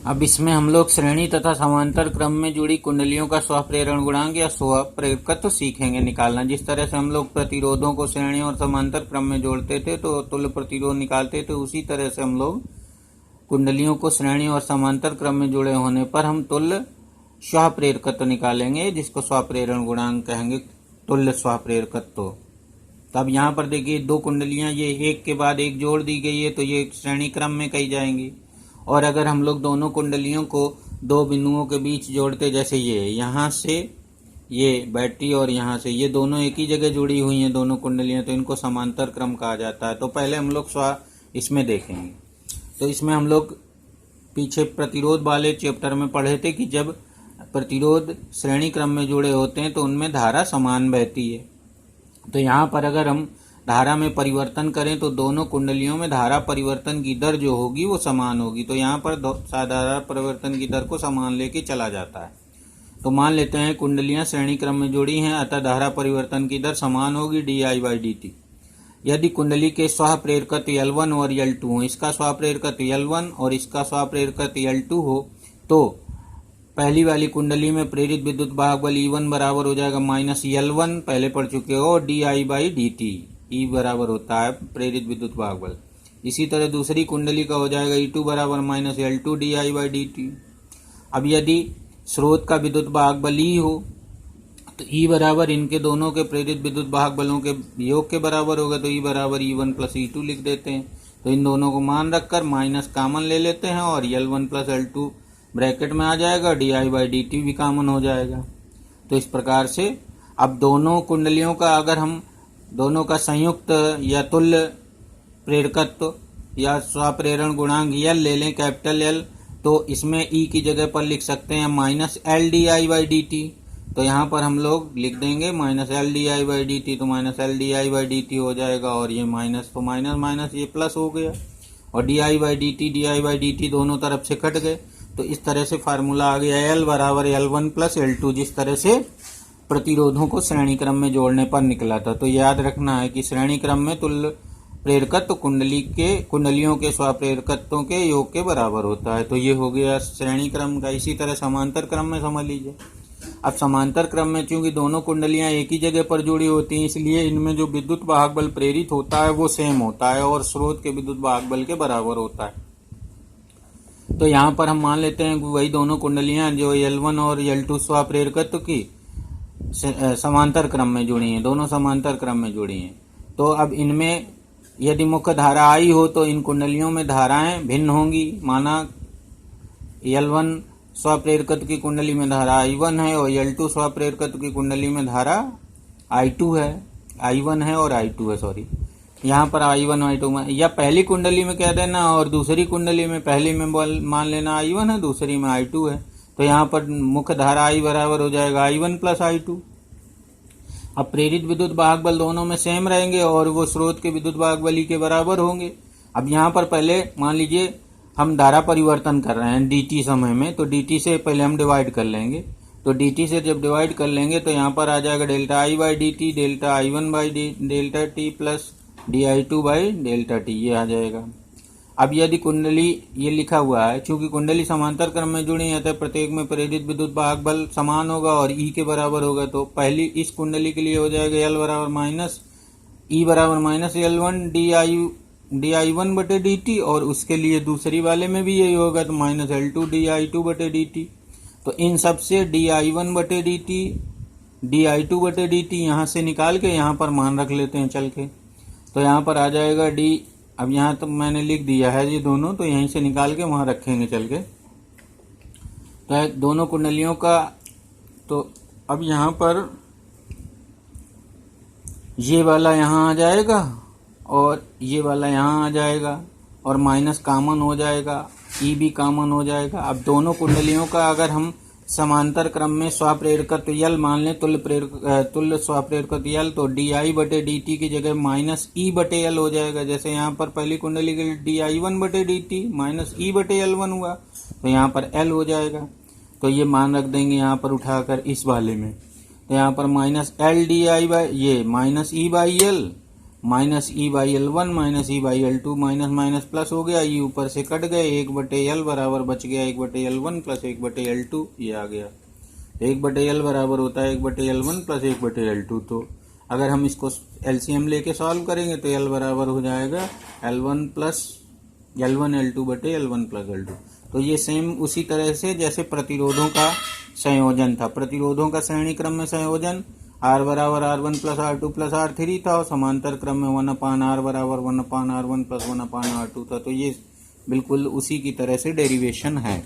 अब इसमें हम लोग श्रेणी तथा समांतर क्रम में जुड़ी कुंडलियों का स्वप्रेरण गुणांक या स्वप्रेरकत्व सीखेंगे निकालना। जिस तरह से हम लोग प्रतिरोधों को श्रेणी और समांतर क्रम में जोड़ते थे तो तुल्य प्रतिरोध निकालते थे, उसी तरह से हम लोग कुंडलियों को श्रेणी और समांतर क्रम में जुड़े होने पर हम तुल्य स्वप्रेरकत्व निकालेंगे, जिसको स्वप्रेरण गुणांक कहेंगे, तुल्य स्वप्रेरकत्व। तब यहाँ पर देखिए दो कुंडलियां ये एक के बाद एक जोड़ दी गई है तो ये श्रेणी क्रम में कही जाएंगी। और अगर हम लोग दोनों कुंडलियों को दो बिंदुओं के बीच जोड़ते, जैसे ये यहाँ से ये बैटरी और यहाँ से ये दोनों एक ही जगह जुड़ी हुई हैं दोनों कुंडलियां, तो इनको समांतर क्रम कहा जाता है। तो पहले हम लोग इसमें देखेंगे। तो इसमें हम लोग पीछे प्रतिरोध वाले चैप्टर में पढ़े थे कि जब प्रतिरोध श्रेणी क्रम में जुड़े होते हैं तो उनमें धारा समान बहती है। तो यहाँ पर अगर हम धारा में परिवर्तन करें तो दोनों कुंडलियों में धारा परिवर्तन की दर जो होगी वो समान होगी। तो यहाँ पर धारा परिवर्तन की दर को समान लेके चला जाता है। तो मान लेते हैं कुंडलियां श्रेणी क्रम में जुड़ी हैं, अतः धारा परिवर्तन की दर समान होगी di/dt। यदि कुंडली के स्वप्रेरकत्व L1 और L2 हो, इसका स्वप्रेरकत्व L1 और इसका स्वप्रेरकत्व L2 हो, तो पहली वाली कुंडली में प्रेरित विद्युत वाहक बल E1 बराबर हो जाएगा -L1, पहले पढ़ चुके हो, di/dt। E बराबर होता है प्रेरित विद्युत वाहक बल। इसी तरह दूसरी कुंडली का हो जाएगा E2 बराबर -L2 di/dt। अब यदि स्रोत का विद्युत वाहक बल E हो तो E बराबर इनके दोनों के प्रेरित विद्युत वाहक बलों के योग के बराबर होगा, तो E बराबर E1 + E2 लिख देते हैं। तो इन दोनों को मान रखकर माइनस कॉमन ले लेते हैं और L1 + L2 ब्रैकेट में आ जाएगा, di/dt भी कॉमन हो जाएगा। तो इस प्रकार से अब दोनों कुंडलियों का अगर हम दोनों का संयुक्त या तुल्य प्रेरकत्व या स्वप्रेरण गुणांक L ले लें, कैपिटल L, तो इसमें E की जगह पर लिख सकते हैं -L di/dt। तो यहाँ पर हम लोग लिख देंगे -L di/dt, तो -L di/dt हो जाएगा और ये माइनस तो माइनस माइनस ये प्लस हो गया और di/dt दोनों तरफ से कट गए। तो इस तरह से फार्मूला आ गया L बराबर L1 + L2, जिस तरह से प्रतिरोधों को श्रेणी क्रम में जोड़ने पर निकला था। तो याद रखना है कि श्रेणी क्रम में तुल्य प्रेरकत्व कुंडलियों के स्वप्रेरकत्वों के योग के बराबर होता है। तो ये हो गया श्रेणी क्रम का। इसी तरह समांतर क्रम में समझ लीजिए। अब समांतर क्रम में चूंकि दोनों कुंडलियां एक ही जगह पर जुड़ी होती हैं, इसलिए इनमें जो विद्युत वाहक बल प्रेरित होता है वो सेम होता है और स्रोत के विद्युत वाहक बल के बराबर होता है। तो यहाँ पर हम मान लेते हैं वही दोनों कुंडलियां जो L1 और L2 स्वप्रेरकत्व की समांतर क्रम में जुड़ी हैं, दोनों समांतर क्रम में जुड़ी हैं। तो अब इनमें यदि मुख्य धारा I हो तो इन कुंडलियों में धाराएं भिन्न होंगी। माना L1 स्वप्रेरकत्व की कुंडली में धारा I1 है और L2 स्वप्रेरकत्व की कुंडली में धारा I2 है, I1 है और I2 है, सॉरी यहाँ पर I1 I2 में, या पहली कुंडली में कह देना और दूसरी कुंडली में पहली में मान लेना I1 है, दूसरी में I2 है। तो यहाँ पर मुख्य धारा I बराबर हो जाएगा I1 + I2। अब प्रेरित विद्युत वाहक बल दोनों में सेम रहेंगे और वो स्रोत के विद्युत वाहक बल के बराबर होंगे। अब यहाँ पर पहले मान लीजिए हम धारा परिवर्तन कर रहे हैं dt समय में, तो dt से पहले हम डिवाइड कर लेंगे। तो dt से जब डिवाइड कर लेंगे तो यहाँ पर आ जाएगा ΔI/dt ΔI1/Δt प्लस di2/Δt, ये आ जाएगा। अब यदि कुंडली ये लिखा हुआ है, चूंकि कुंडली समांतर क्रम में जुड़ी है तो प्रत्येक में प्रेरित विद्युत वाहक बल समान होगा और E के बराबर होगा। तो पहली इस कुंडली के लिए हो जाएगा L बराबर E बराबर -L1 di1/dt और उसके लिए दूसरी वाले में भी यही होगा, तो -L2 di2/dt। तो इन सब से di1/dt di2/dt यहाँ से निकाल के यहाँ पर मान रख लेते हैं चल के। तो यहाँ पर आ जाएगा d, अब यहाँ तो मैंने लिख दिया है ये दोनों, तो यहीं से निकाल के वहाँ रखेंगे चल के। तो दोनों कुंडलियों का, तो अब यहाँ पर ये वाला यहाँ आ जाएगा और ये वाला यहाँ आ जाएगा और माइनस कॉमन हो जाएगा, E भी कॉमन हो जाएगा। अब दोनों कुंडलियों का अगर हम समांतर क्रम में स्वप्रेरकत्व L मान लें, तुल्य स्वप्रेरकत्व L, तो di/dt की जगह -E/L हो जाएगा। जैसे यहाँ पर पहली कुंडली के लिए di1/dt -E/L1 हुआ, तो यहाँ पर L हो जाएगा। तो ये मान रख देंगे यहाँ पर उठाकर इस वाले में। तो यहाँ पर -L di ये -E/L minus E by L one minus E by L two, minus minus plus हो गया, ई ऊपर से कट गए, 1/L बराबर बच गया 1/L1 प्लस 1/L2, ये आ गया। 1/L बराबर होता है 1/L1 प्लस 1/L2। तो अगर हम इसको एलसीएम लेके सॉल्व करेंगे तो L बराबर हो जाएगा L1 plus L1 L2/L1 plus L2। तो ये सेम उसी तरह से जैसे प्रतिरोधों का संयोजन था, प्रतिरोधों का श्रेणी क्रम में संयोजन R बराबर R1 plus R2 plus R3 था, और समांतर क्रम में 1/R बराबर 1/R1 प्लस 1/R2 था। तो ये बिल्कुल उसी की तरह से डेरिवेशन है।